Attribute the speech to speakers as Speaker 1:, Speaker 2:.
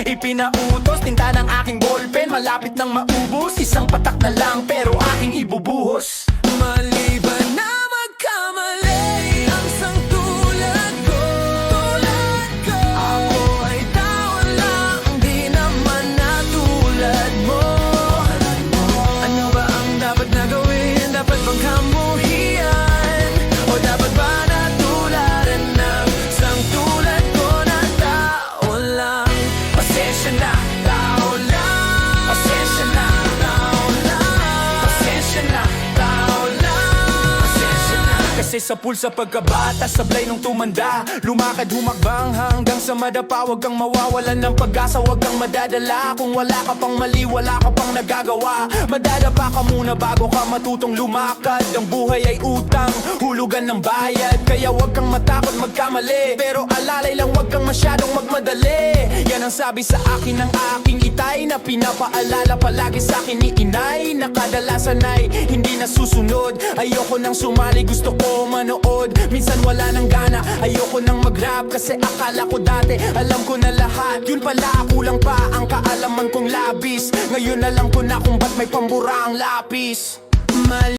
Speaker 1: Ipinautos, tinta ng aking ballpen, malapit nang maubos. Isang patak na lang pero aking ibubuhos. Maliban na magkamali ang sangtulad ko, ako ay tao lang, di naman natulad mo. Ano ba ang dapat na gawin? Dapat bang kamuhian? O dapat ba natularan ng sangtulad ko na tao lang? Pasensya na, tao lang. Pasensya na, tao lang. Pasensya na, tao lang. Pasensya na. Kasi sa pulsa pagkabata, sablay nung tumanda, lumakad humakbang hanggang sa madapa. Huwag kang mawawalan ng pag-asa, huwag kang madadala. Kung wala ka pang mali, wala ka pang nagagawa. Madadapa ka muna bago ka matutong lumakad. Ang buhay ay utang, hulugan ng bayad. Kaya huwag kang matakot magkamali, pero alalay lang huwag kang masyadong magmadali. Yan ang sabi sa akin ng aking itay, na pinapaalala palagi sa akin ni inay, na kadalasan ay hindi nasusunod. Ayoko nang sumali, gusto ko manood. Minsan wala nang gana, ayoko nang mag-rap. Kasi akala ko dati, alam ko na lahat. Yun pala, kulang pa ang kaalaman kong labis. Ngayon alam ko na kung ba't may pambura ang lapis.